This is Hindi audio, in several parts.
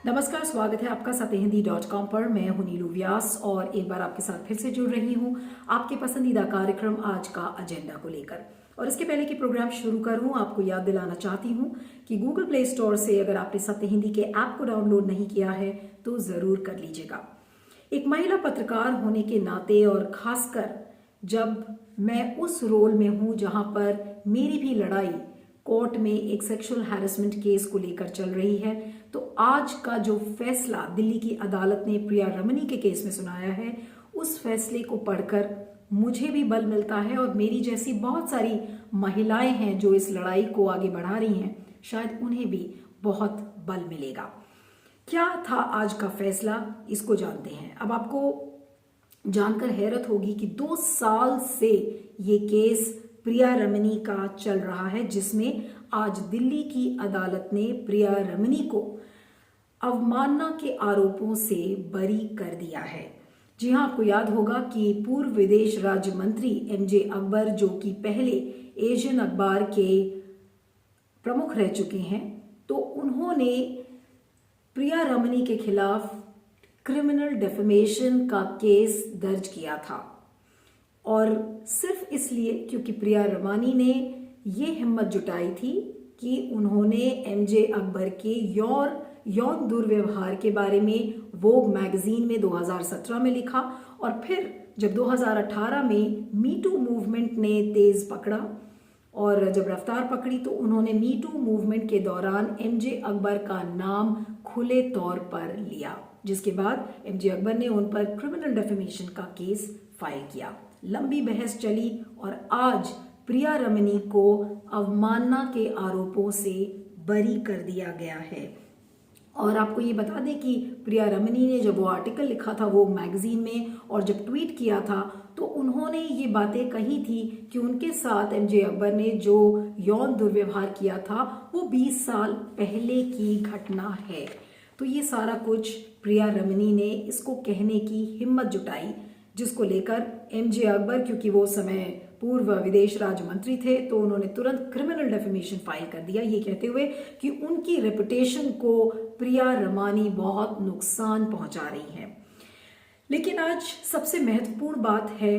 नमस्कार, स्वागत है आपका सत्यहिंदी.com पर। मैं हूं नीलू व्यास और एक बार आपके साथ फिर से जुड़ रही हूं आपके पसंदीदा कार्यक्रम आज का एजेंडा को लेकर। और इसके पहले कि प्रोग्राम शुरू करूं, आपको याद दिलाना चाहती हूं कि गूगल प्ले स्टोर से अगर आपने सत्य हिंदी के ऐप को डाउनलोड नहीं किया है तो जरूर कर लीजिएगा। एक महिला पत्रकार होने के नाते और खासकर जब मैं उस रोल में हूं जहां पर मेरी भी लड़ाई कोर्ट में एक सेक्सुअल हैरेसमेंट केस को लेकर चल रही है, तो आज का जो फैसला दिल्ली की अदालत ने प्रिया रमनी के केस में सुनाया है, उस फैसले को पढ़कर मुझे भी बल मिलता है और मेरी जैसी बहुत सारी महिलाएं हैं जो इस लड़ाई को आगे बढ़ा रही हैं, शायद उन्हें भी बहुत बल मिलेगा। क्या था आज का फैसला, इसको जानते हैं। अब आपको जानकर हैरत होगी कि 2 साल से ये केस प्रिया रमनी का चल रहा है, जिसमें आज दिल्ली की अदालत ने प्रिया रमनी को अवमानना के आरोपों से बरी कर दिया है। जी हां, आपको याद होगा कि पूर्व विदेश राज्य मंत्री एमजे अकबर, जो कि पहले एशियन अखबार के प्रमुख रह चुके हैं, तो उन्होंने प्रिया रमनी के खिलाफ क्रिमिनल डेफेमेशन का केस दर्ज किया था। और सिर्फ इसलिए क्योंकि प्रिया रमनी ने ये हिम्मत जुटाई थी कि उन्होंने एमजे अकबर के यौन दुर्व्यवहार के बारे में वोग मैगजीन में 2017 में लिखा, और फिर जब 2018 में मीटू मूवमेंट ने तेज पकड़ा और जब रफ्तार पकड़ी, तो उन्होंने मीटू मूवमेंट के दौरान एमजे अकबर का नाम खुले तौर पर लिया, जिसके बाद एमजे अकबर ने उन पर क्रिमिनल डेफेमेशन का केस फाइल किया। लंबी बहस चली और आज प्रिया रमनी को अवमानना के आरोपों से बरी कर दिया गया है। और आपको ये बता दें कि प्रिया रमनी ने जब वो आर्टिकल लिखा था वो मैगजीन में और जब ट्वीट किया था, तो उन्होंने ये बातें कही थी कि उनके साथ एमजे अकबर ने जो यौन दुर्व्यवहार किया था वो 20 साल पहले की घटना है। तो ये सारा कुछ प्रिया रमनी ने इसको कहने की हिम्मत जुटाई, जिसको लेकर एमजे अकबर, क्योंकि वो समय पूर्व विदेश राज्य मंत्री थे, तो उन्होंने तुरंत क्रिमिनल डेफेमेशन फाइल कर दिया, ये कहते हुए कि उनकी रेपुटेशन को प्रिया रमनी बहुत नुकसान पहुंचा रही हैं। लेकिन आज सबसे महत्वपूर्ण बात है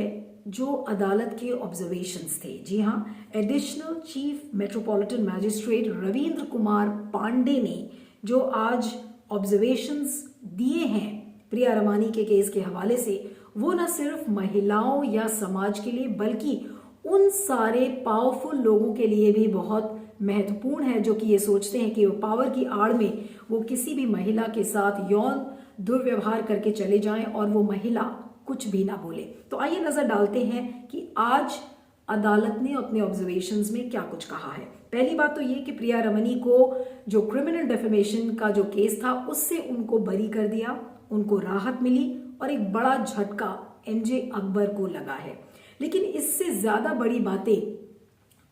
जो अदालत के ऑब्जर्वेशंस थे। जी हां, additional chief metropolitan magistrate Ravindra Kumar Pandey ने जो आज ऑब्जर्वेशंस दिए हैं प्रिया रमनी के केस के हवाले से, वो न सिर्फ महिलाओं या समाज के लिए बल्कि उन सारे पावरफुल लोगों के लिए भी बहुत महत्वपूर्ण है जो कि ये सोचते हैं कि वो पावर की आड़ में वो किसी भी महिला के साथ यौन दुर्व्यवहार करके चले जाएं और वो महिला कुछ भी ना बोले। तो आइए नजर डालते हैं कि आज अदालत ने अपने ऑब्जर्वेशंस में क्या कुछ कहा है। पहली बात तो ये कि प्रिया रमनी को जो क्रिमिनल डेफेमेशन का जो केस था उससे उनको बरी कर दिया, उनको राहत मिली और एक बड़ा झटका एमजे अकबर को लगा है। लेकिन इससे ज्यादा बड़ी बातें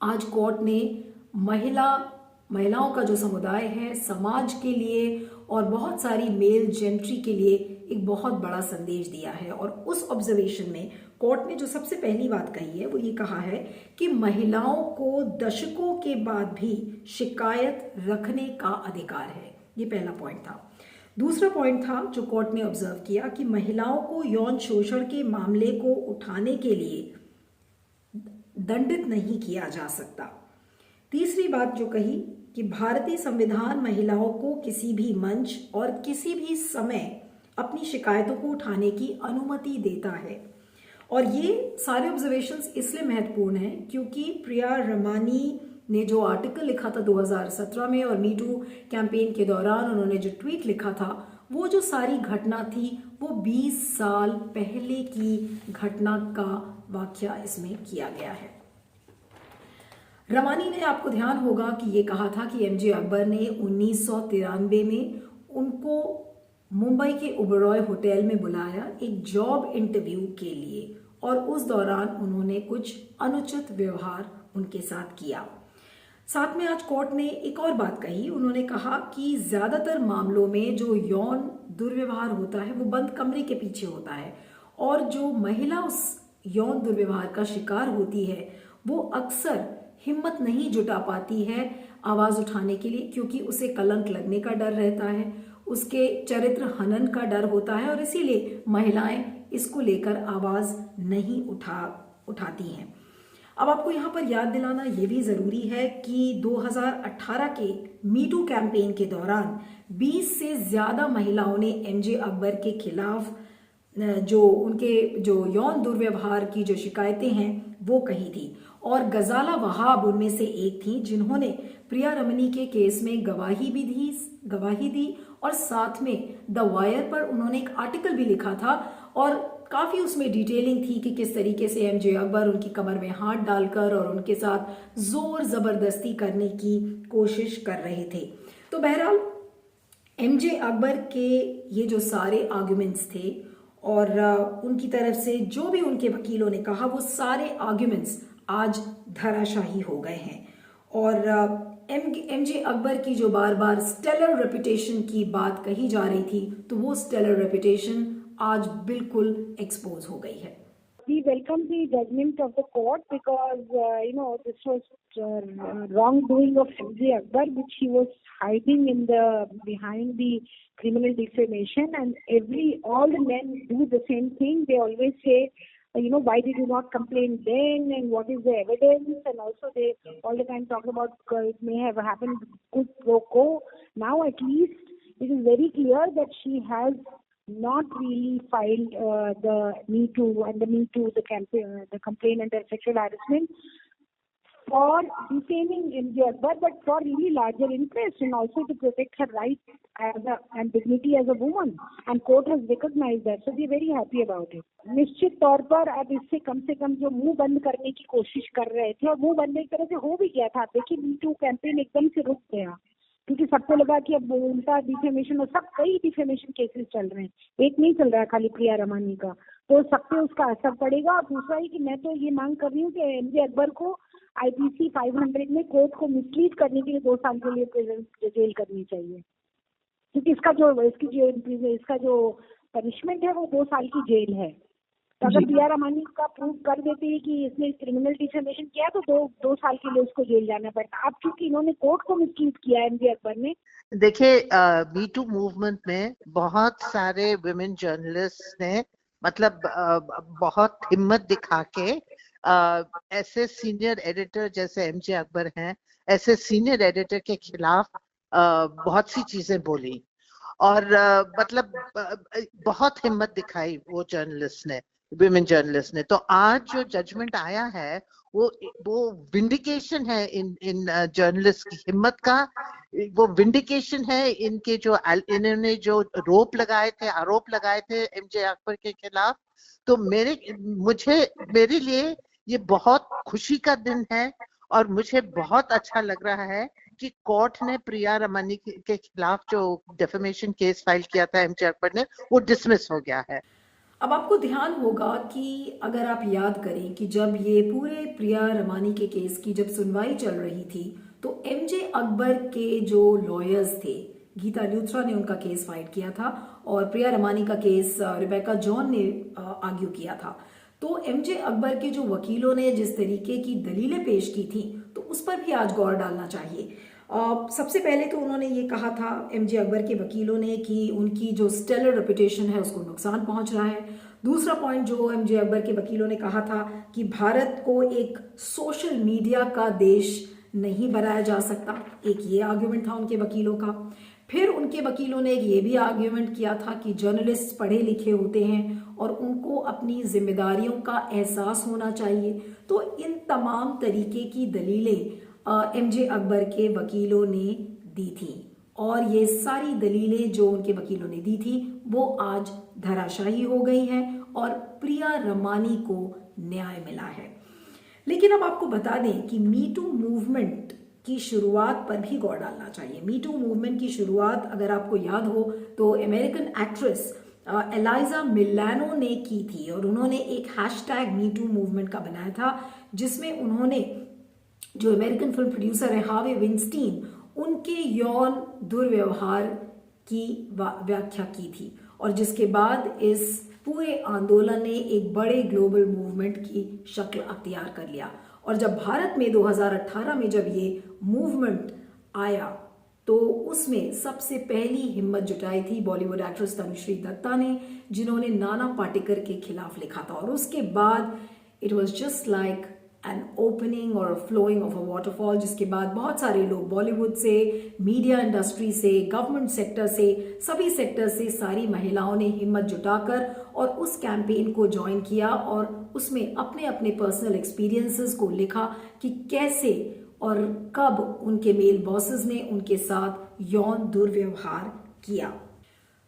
आज कोर्ट ने महिलाओं का जो समुदाय है, समाज के लिए और बहुत सारी मेल जेंट्री के लिए एक बहुत बड़ा संदेश दिया है। और उस ऑब्जर्वेशन में कोर्ट ने जो सबसे पहली बात कही है वो ये कहा है कि महिलाओं को दशकों के बाद भी शिकायत रखने का अधिकार है। ये पहला पॉइंट था। दूसरा पॉइंट था जो कोर्ट ने ऑब्जर्व किया कि महिलाओं को यौन शोषण के मामले को उठाने के लिए दंडित नहीं किया जा सकता। तीसरी बात जो कही कि भारतीय संविधान महिलाओं को किसी भी मंच और किसी भी समय अपनी शिकायतों को उठाने की अनुमति देता है। और ये सारे ऑब्जर्वेशंस इसलिए महत्वपूर्ण हैं क्योंकि प्रिया रमनी ने जो आर्टिकल लिखा था 2017 में और मीटू कैंपेन के दौरान उन्होंने जो ट्वीट लिखा था, वो जो सारी घटना थी वो 20 साल पहले की घटना का वाकया इसमें किया गया है। रमनी ने, आपको ध्यान होगा कि ये कहा था कि एमजे अकबर ने 1993 में उनको मुंबई के ओबरॉय होटल में बुलाया एक जॉब इंटरव्यू के लिए और उस दौरान उन्होंने कुछ अनुचित व्यवहार उनके साथ किया। साथ में आज कोर्ट ने एक और बात कही, उन्होंने कहा कि ज्यादातर मामलों में जो यौन दुर्व्यवहार होता है वो बंद कमरे के पीछे होता है और जो महिला उस यौन दुर्व्यवहार का शिकार होती है वो अक्सर हिम्मत नहीं जुटा पाती है आवाज उठाने के लिए, क्योंकि उसे कलंक लगने का डर रहता है, उसके चरित्र हनन का डर होता है और इसीलिए महिलाएं इसको लेकर आवाज नहीं उठाती हैं। अब आपको यहाँ पर याद दिलाना ये भी ज़रूरी है कि 2018 के मीटू कैंपेन के दौरान 20 से ज़्यादा महिलाओं ने एमजे अकबर के खिलाफ जो उनके जो यौन दुर्व्यवहार की जो शिकायतें हैं वो कही थी, और गजाला वहाब उनमें से एक थी जिन्होंने प्रिया रमनी के केस में गवाही दी और साथ में द वायर पर उन्होंने एक आर्टिकल भी लिखा था और काफ़ी उसमें डिटेलिंग थी कि किस तरीके से एमजे अकबर उनकी कमर में हाथ डालकर और उनके साथ जोर ज़बरदस्ती करने की कोशिश कर रहे थे। तो बहरहाल एमजे अकबर के ये जो सारे आर्गुमेंट्स थे और उनकी तरफ से जो भी उनके वकीलों ने कहा वो सारे आर्गुमेंट्स आज धराशाही हो गए हैं। और एमजे अकबर की जो बार बार स्टेलर रेपुटेशन की बात कही जा रही थी तो वो स्टेलर रेपुटेशन आज बिल्कुल एक्सपोज हो गई है। We welcome the judgment of the court because this was wrongdoing of MJ Akbar, which he was hiding behind the criminal defamation, and all the men do the same thing. They always say, why did you not complain then, and what is the evidence, and also they all the time talk about it may have happened quid pro quo. Now at least it is very clear that she has not really filed the Me Too, the campaign, the complaint under sexual harassment for defaming MJ Akbar, but for really larger interest and also to protect her rights and dignity as a woman. And court has recognized that, so we are very happy about it. निश्चित तौर पर अब इससे कम से कम जो मुंह बंद करने की कोशिश कर रहे थे और मुंह बंद एक तरह से हो भी गया था। देखिए Me Too कैंपेन एकदम से रुक गया क्योंकि सबको लगा कि अब उल्टा डिफेमेशन और सब कई डिफेमेशन केसेस चल रहे हैं, एक नहीं चल रहा खाली प्रिया रमानी का, तो सब पे उसका असर पड़ेगा। और दूसरा ही कि मैं तो ये मांग कर रही हूँ कि एमजे अकबर को आईपीसी 500 में कोर्ट को मिसलीड करने के लिए 2 साल के लिए जेल करनी चाहिए, क्योंकि इसका जो पनिशमेंट है वो 2 साल की जेल है। तो अगर प्रिया रमानी का प्रूव कर देते हैं कि इसने क्रिमिनल डिफेमेशन किया तो 2 साल के लिए उसको जेल जाना पड़ता। अब क्योंकि इन्होंने कोर्ट को मिसलीड किया एमजे अकबर ने। देखिए मी टू मूवमेंट में बहुत सारे विमेन जर्नलिस्ट ने मतलब बहुत हिम्मत दिखा के ऐसे सीनियर एडिटर जैसे एमजे अकबर हैं, ऐसे सीनियर एडिटर के खिलाफ बहुत सी चीजें बोली और मतलब बहुत हिम्मत दिखाई वो जर्नलिस्ट ने, विमेन जर्नलिस्ट ने। तो आज जो जजमेंट आया है वो विंडिकेशन है इन जर्नलिस्ट की हिम्मत का, वो विंडिकेशन है इनके जो इन्होंने जो आरोप लगाए थे एमजे अकबर के खिलाफ। तो मेरे लिए ये बहुत खुशी का दिन है और मुझे बहुत अच्छा लग रहा है कि कोर्ट ने प्रिया रमनी के खिलाफ जो डेफेमेशन केस फाइल किया था एमजे अकबर ने, वो डिसमिस हो गया है। अब आपको ध्यान होगा कि अगर आप याद करें कि जब ये पूरे प्रिया रमानी के केस की जब सुनवाई चल रही थी तो एमजे अकबर के जो लॉयर्स थे, गीता ल्यूथरा ने उनका केस फाइल किया था और प्रिया रमानी का केस रिबेका जॉन ने आर्ग्यू किया था। तो एमजे अकबर के जो वकीलों ने जिस तरीके की दलीलें पेश की थी तो उस पर भी आज गौर डालना चाहिए। सबसे पहले तो उन्होंने ये कहा था एमजे अकबर के वकीलों ने कि उनकी जो स्टेलर रेपुटेशन है उसको नुकसान पहुंच रहा है। दूसरा पॉइंट जो एमजे अकबर के वकीलों ने कहा था कि भारत को एक सोशल मीडिया का देश नहीं बनाया जा सकता, एक ये आर्ग्यूमेंट था उनके वकीलों का। फिर उनके वकीलों ने ये भी आर्ग्यूमेंट किया था कि जर्नलिस्ट पढ़े लिखे होते हैं और उनको अपनी जिम्मेदारियों का एहसास होना चाहिए। तो इन तमाम तरीके की दलीलें एमजे अकबर के वकीलों ने दी थी और ये सारी दलीलें जो उनके वकीलों ने दी थी वो आज धराशायी हो गई हैं और प्रिया रमानी को न्याय मिला है। लेकिन अब आपको बता दें कि मी टू मूवमेंट की शुरुआत पर भी गौर डालना चाहिए। मी टू मूवमेंट की शुरुआत अगर आपको याद हो तो अमेरिकन एक्ट्रेस एलाइजा मिलानो ने की थी और उन्होंने एक हैशटैग मी टू मूवमेंट का बनाया था जिसमें उन्होंने जो अमेरिकन फिल्म प्रोड्यूसर है हार्वे विनस्टीन उनके यौन दुर्व्यवहार की व्याख्या की थी और जिसके बाद इस पूरे आंदोलन ने एक बड़े ग्लोबल मूवमेंट की शक्ल अख्तियार कर लिया। और जब भारत में 2018 में जब ये मूवमेंट आया तो उसमें सबसे पहली हिम्मत जुटाई थी बॉलीवुड एक्ट्रेस तनुश्री दत्ता ने, जिन्होंने नाना पाटेकर के खिलाफ लिखा था। और उसके बाद it was just like an opening और फ्लोइंग ऑफ अ वाटरफॉल, जिसके बाद बहुत सारे लोग बॉलीवुड से, मीडिया इंडस्ट्री से, गवर्नमेंट सेक्टर से, सभी सेक्टर से सारी महिलाओं ने हिम्मत जुटाकर और उस कैंपेन को ज्वाइन किया और उसमें अपने अपने पर्सनल एक्सपीरियंसेस को लिखा कि कैसे और कब उनके मेल बॉसेस ने उनके साथ यौन दुर्व्यवहार किया।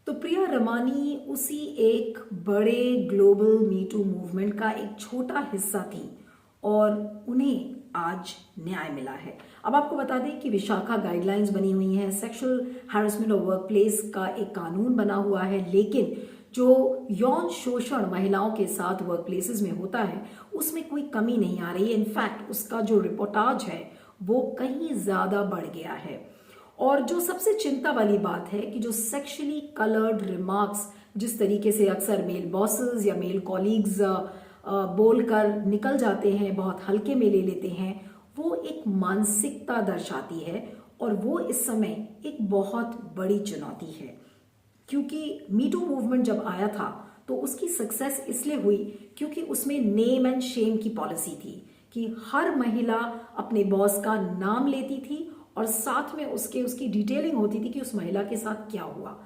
तो प्रिया रमानी उसी एक बड़े ग्लोबल मी टू मूवमेंट का एक छोटा हिस्सा थी और उन्हें आज न्याय मिला है। अब आपको बता दें कि विशाखा गाइडलाइंस बनी हुई हैं, sexual harassment of work place का एक कानून बना हुआ है, लेकिन जो यौन शोषण महिलाओं के साथ वर्क प्लेसेस में होता है उसमें कोई कमी नहीं आ रही है। इनफैक्ट उसका जो रिपोर्टाज है वो कहीं ज्यादा बढ़ गया है। और जो सबसे चिंता वाली बात है कि जो सेक्सुअली कलर्ड रिमार्क्स जिस तरीके से अक्सर मेल बॉसेस या मेल कॉलीग्स बोलकर निकल जाते हैं, बहुत हल्के में ले लेते हैं, वो एक मानसिकता दर्शाती है और वो इस समय एक बहुत बड़ी चुनौती है। क्योंकि मीटू मूवमेंट जब आया था तो उसकी सक्सेस इसलिए हुई क्योंकि उसमें नेम एंड शेम की पॉलिसी थी कि हर महिला अपने बॉस का नाम लेती थी और साथ में उसकी डिटेलिंग होती थी कि उस महिला के साथ क्या हुआ।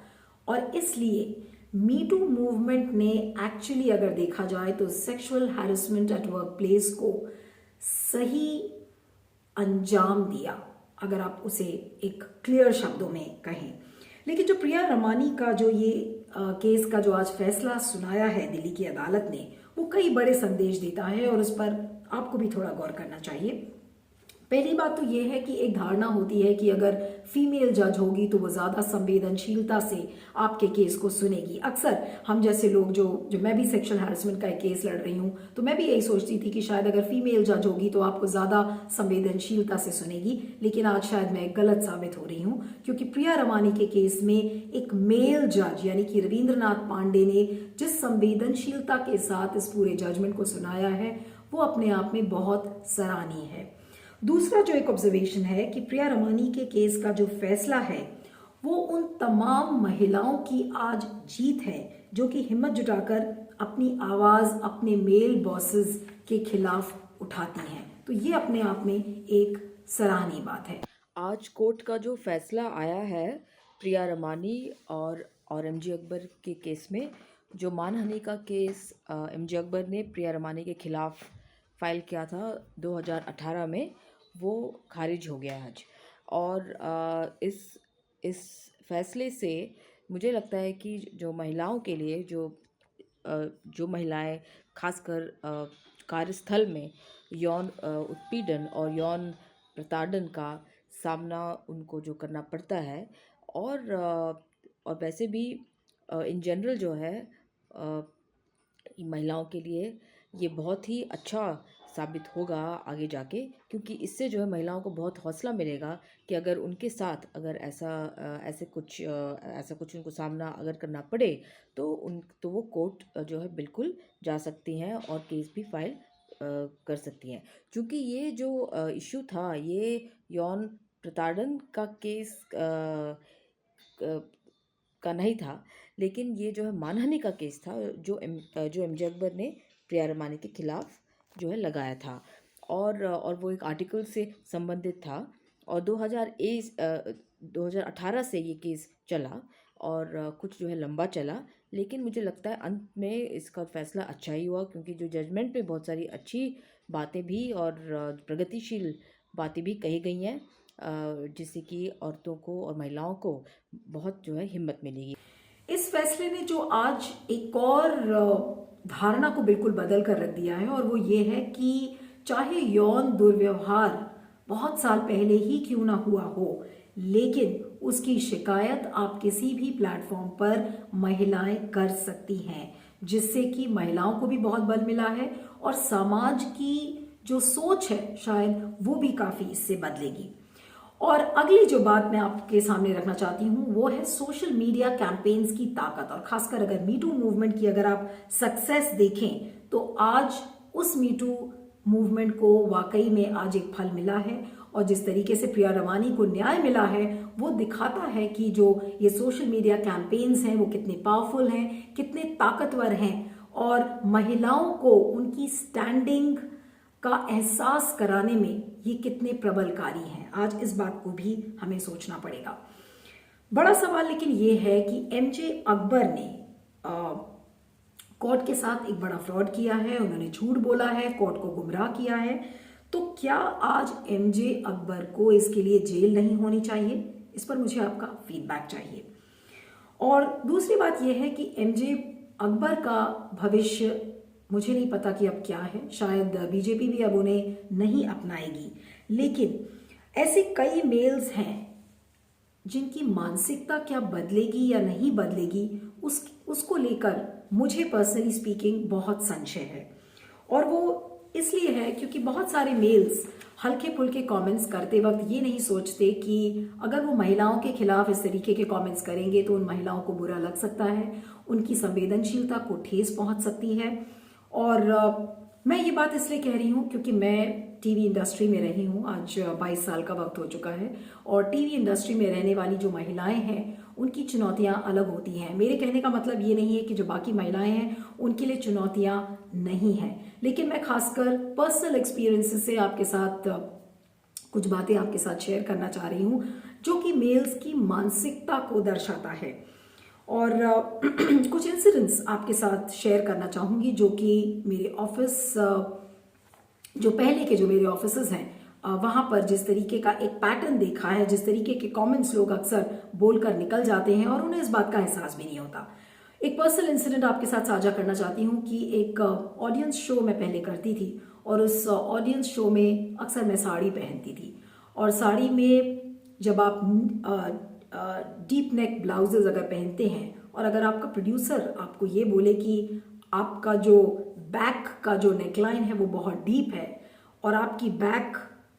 और इसलिए मीटू मूवमेंट ने एक्चुअली अगर देखा जाए तो sexual harassment at work place को सही अंजाम दिया, अगर आप उसे एक क्लियर शब्दों में कहें। लेकिन जो प्रिया रमानी का जो ये केस का जो आज फैसला सुनाया है दिल्ली की अदालत ने, वो कई बड़े संदेश देता है और उस पर आपको भी थोड़ा गौर करना चाहिए। पहली बात तो ये है कि एक धारणा होती है कि अगर फीमेल जज होगी तो वो ज्यादा संवेदनशीलता से आपके केस को सुनेगी। अक्सर हम जैसे लोग जो मैं भी सेक्सुअल हैरेसमेंट का एक केस लड़ रही हूँ तो मैं भी यही सोचती थी कि शायद अगर फीमेल जज होगी तो आपको ज्यादा संवेदनशीलता से सुनेगी, लेकिन आज शायद मैं गलत साबित हो रही हूँ क्योंकि प्रिया रमानी के केस में एक मेल जज यानी कि रविंद्रनाथ पांडे ने जिस संवेदनशीलता के साथ इस पूरे जजमेंट को सुनाया है वो अपने आप में बहुत सराहनीय है। दूसरा जो एक ऑब्जर्वेशन है कि प्रिया रमानी के केस का जो फैसला है वो उन तमाम महिलाओं की आज जीत है जो कि हिम्मत जुटाकर अपनी आवाज अपने मेल बॉसेस के खिलाफ उठाती हैं। तो ये अपने आप में एक सराहनीय बात है। आज कोर्ट का जो फैसला आया है प्रिया रमानी और एमजे अकबर के केस में, जो मानहानि का केस एमजे अकबर ने प्रिया रमानी के खिलाफ फाइल किया था 2018 में, वो खारिज हो गया है आज। और इस फैसले से मुझे लगता है कि जो महिलाओं के लिए जो महिलाएं खासकर कार्यस्थल में यौन उत्पीड़न और यौन प्रताड़न का सामना उनको जो करना पड़ता है और वैसे भी इन जनरल जो है महिलाओं के लिए ये बहुत ही अच्छा साबित होगा आगे जाके, क्योंकि इससे जो है महिलाओं को बहुत हौसला मिलेगा कि अगर उनके साथ अगर ऐसा कुछ उनको सामना अगर करना पड़े तो वो कोर्ट जो है बिल्कुल जा सकती हैं और केस भी फाइल कर सकती हैं। क्योंकि ये जो इशू था ये यौन प्रताड़न का केस का नहीं था, लेकिन ये जो है मानहानि का केस था जो एमजे अकबर ने प्रिया रमानी के खिलाफ जो है लगाया था और वो एक आर्टिकल से संबंधित था और 2018 से ये केस चला और कुछ जो है लंबा चला, लेकिन मुझे लगता है अंत में इसका फैसला अच्छा ही हुआ क्योंकि जो जजमेंट में बहुत सारी अच्छी बातें भी और प्रगतिशील बातें भी कही गई हैं जिससे कि औरतों को और महिलाओं को बहुत जो है हिम्मत मिलेगी। इस फैसले ने जो आज एक और धारणा को बिल्कुल बदल कर रख दिया है और वो ये है कि चाहे यौन दुर्व्यवहार बहुत साल पहले ही क्यों ना हुआ हो, लेकिन उसकी शिकायत आप किसी भी प्लेटफॉर्म पर महिलाएं कर सकती हैं, जिससे कि महिलाओं को भी बहुत बल मिला है और समाज की जो सोच है शायद वो भी काफी इससे बदलेगी। और अगली जो बात मैं आपके सामने रखना चाहती हूँ वो है सोशल मीडिया कैंपेन्स की ताकत और खासकर अगर मीटू मूवमेंट की अगर आप सक्सेस देखें तो आज उस मीटू मूवमेंट को वाकई में आज एक फल मिला है और जिस तरीके से प्रिया रमानी को न्याय मिला है वो दिखाता है कि जो ये सोशल मीडिया कैंपेन्स हैं वो कितने पावरफुल हैं, कितने ताकतवर हैं और महिलाओं को उनकी स्टैंडिंग का एहसास कराने में ये कितने प्रबलकारी हैं। आज इस बात को भी हमें सोचना पड़ेगा। बड़ा सवाल लेकिन ये है कि एमजे अकबर ने कोर्ट के साथ एक बड़ा फ्रॉड किया है, उन्होंने झूठ बोला है, कोर्ट को गुमराह किया है। तो क्या आज एमजे अकबर को इसके लिए जेल नहीं होनी चाहिए? इस पर मुझे आपका फीडबैक चाहिए। और दूसरी बात यह है कि एमजे अकबर का भविष्य मुझे नहीं पता कि अब क्या है, शायद बीजेपी भी अब उन्हें नहीं अपनाएगी, लेकिन ऐसे कई मेल्स हैं जिनकी मानसिकता क्या बदलेगी या नहीं बदलेगी उसको लेकर मुझे पर्सनली स्पीकिंग बहुत संशय है। और वो इसलिए है क्योंकि बहुत सारे मेल्स हल्के फुल्के कमेंट्स करते वक्त ये नहीं सोचते कि अगर वो महिलाओं के खिलाफ इस तरीके के कमेंट्स करेंगे तो उन महिलाओं को बुरा लग सकता है, उनकी संवेदनशीलता को ठेस पहुंच सकती है। और मैं ये बात इसलिए कह रही हूँ क्योंकि मैं टीवी इंडस्ट्री में रही हूँ, आज 22 साल का वक्त हो चुका है और टीवी इंडस्ट्री में रहने वाली जो महिलाएं हैं उनकी चुनौतियां अलग होती हैं। मेरे कहने का मतलब ये नहीं है कि जो बाकी महिलाएं हैं उनके लिए चुनौतियां नहीं हैं, लेकिन मैं खासकर पर्सनल एक्सपीरियंसेस से आपके साथ कुछ बातें आपके साथ शेयर करना चाह रही हूँ जो कि मेल्स की मानसिकता को दर्शाता है। और कुछ इंसिडेंट्स आपके साथ शेयर करना चाहूँगी जो कि मेरे ऑफिस, जो पहले के जो मेरे ऑफिसेज हैं वहाँ पर जिस तरीके का एक पैटर्न देखा है, जिस तरीके के कमेंट्स लोग अक्सर बोलकर निकल जाते हैं और उन्हें इस बात का एहसास भी नहीं होता। एक पर्सनल इंसिडेंट आपके साथ साझा करना चाहती हूँ कि एक ऑडियंस शो मैं पहले करती थी और उस ऑडियंस शो में अक्सर मैं साड़ी पहनती थी और साड़ी में जब आप डीप नेक ब्लाउजेज अगर पहनते हैं और अगर आपका प्रोड्यूसर आपको ये बोले कि आपका जो बैक का जो नेकलाइन है वो बहुत डीप है और आपकी बैक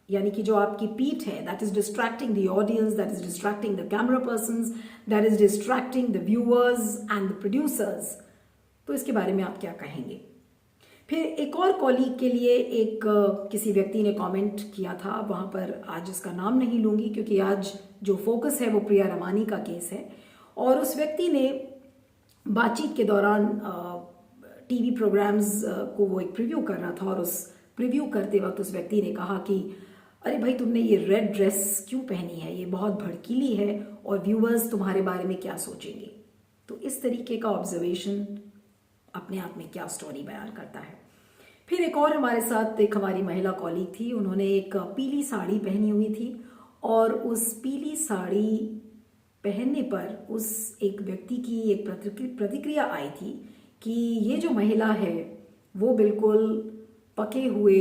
यानी कि जो आपकी पीठ है that is distracting the audience, that is distracting the camera persons, that is distracting the viewers and the producers, तो इसके बारे में आप क्या कहेंगे? फिर एक और कॉलीग के लिए एक किसी व्यक्ति ने कमेंट किया था, वहाँ पर आज इसका नाम नहीं लूँगी क्योंकि आज जो फोकस है वो प्रिया रमानी का केस है। और उस व्यक्ति ने बातचीत के दौरान टीवी प्रोग्राम्स को वो एक प्रीव्यू कर रहा था और उस प्रीव्यू करते वक्त उस व्यक्ति ने कहा कि अरे भाई तुमने ये रेड ड्रेस क्यों पहनी है, ये बहुत भड़कीली है और व्यूअर्स तुम्हारे बारे में क्या सोचेंगे। तो इस तरीके का ऑब्जर्वेशन अपने आप में क्या स्टोरी बयान करता है। फिर एक और हमारे साथ एक हमारी महिला कॉलीग थी, उन्होंने एक पीली साड़ी पहनी हुई थी और उस पीली साड़ी पहनने पर उस एक व्यक्ति की एक प्रतिक्रिया आई थी कि ये जो महिला है वो बिल्कुल पके हुए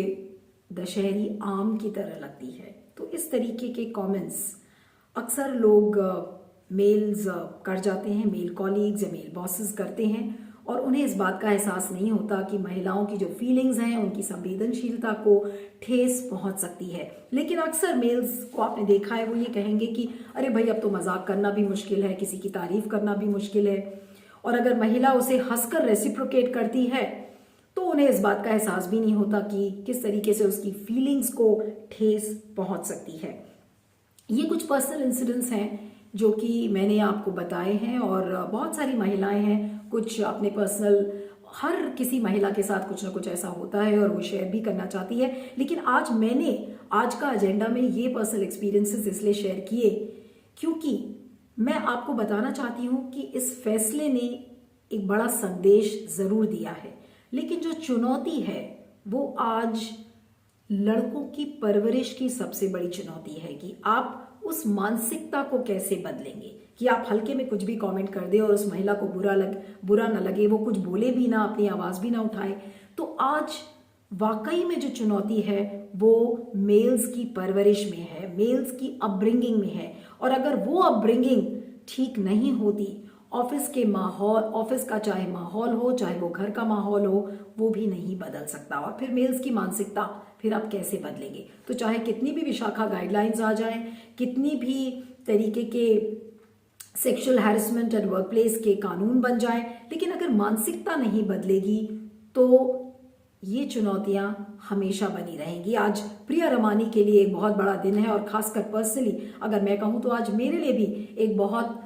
दशहरी आम की तरह लगती है। तो इस तरीके के कमेंट्स अक्सर लोग मेल्स कर जाते हैं, मेल कॉलीग्स या मेल बॉसेस करते हैं और उन्हें इस बात का एहसास नहीं होता कि महिलाओं की जो फीलिंग्स हैं उनकी संवेदनशीलता को ठेस पहुंच सकती है। लेकिन अक्सर मेल्स को आपने देखा है वो ये कहेंगे कि अरे भाई अब तो मजाक करना भी मुश्किल है, किसी की तारीफ करना भी मुश्किल है, और अगर महिला उसे हंसकर रेसिप्रोकेट करती है तो उन्हें इस बात का एहसास भी नहीं होता कि किस तरीके से उसकी फीलिंग्स को ठेस पहुंच सकती है। ये कुछ पर्सनल इंसिडेंट्स हैं जो कि मैंने आपको बताए हैं और बहुत सारी महिलाएं हैं, कुछ अपने पर्सनल, हर किसी महिला के साथ कुछ ना कुछ ऐसा होता है और वो शेयर भी करना चाहती है। लेकिन आज मैंने आज का एजेंडा में ये पर्सनल एक्सपीरियंसेस इसलिए शेयर किए क्योंकि मैं आपको बताना चाहती हूँ कि इस फैसले ने एक बड़ा संदेश जरूर दिया है, लेकिन जो चुनौती है वो आज लड़कों की परवरिश की सबसे बड़ी चुनौती है कि आप उस मानसिकता को कैसे बदलेंगे कि आप हल्के में कुछ भी कमेंट कर दे और उस महिला को बुरा ना लगे, वो कुछ बोले भी ना, अपनी आवाज भी ना उठाए। तो आज वाकई में जो चुनौती है वो मेल्स की परवरिश में है, मेल्स की अपब्रिंगिंग में है। और अगर वो अपब्रिंगिंग ठीक नहीं होती, ऑफिस के माहौल, ऑफिस का चाहे माहौल हो चाहे वो घर का माहौल हो, वो भी नहीं बदल सकता। और फिर मेल्स की मानसिकता फिर आप कैसे बदलेंगे? तो चाहे कितनी भी विशाखा गाइडलाइंस आ जाएं, कितनी भी तरीके के सेक्सुअल हैरेसमेंट एंड वर्कप्लेस के कानून बन जाएं, लेकिन अगर मानसिकता नहीं बदलेगी तो ये चुनौतियां हमेशा बनी रहेंगी। आज प्रिया रमानी के लिए एक बहुत बड़ा दिन है और खासकर पर्सनली अगर मैं कहूँ तो आज मेरे लिए भी एक बहुत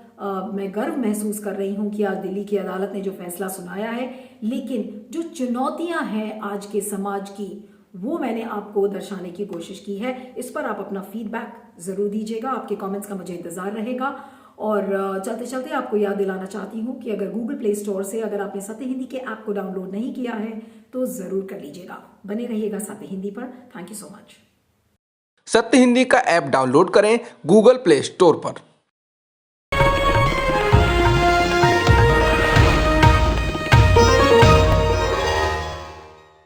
मैं गर्व महसूस कर रही हूँ कि आज दिल्ली की अदालत ने जो फैसला सुनाया है, लेकिन जो चुनौतियां हैं आज के समाज की वो मैंने आपको दर्शाने की कोशिश की है। इस पर आप अपना फीडबैक जरूर दीजिएगा, आपके कमेंट्स का मुझे इंतजार रहेगा। और चलते चलते आपको याद दिलाना चाहती हूँ कि अगर गूगल प्ले स्टोर से अगर आपने सत्य हिंदी के ऐप को डाउनलोड नहीं किया है तो जरूर कर लीजिएगा। बने रहिएगा सत्य हिंदी पर। Thank you so much. सत्य हिंदी का ऐप डाउनलोड करें गूगल प्ले स्टोर पर।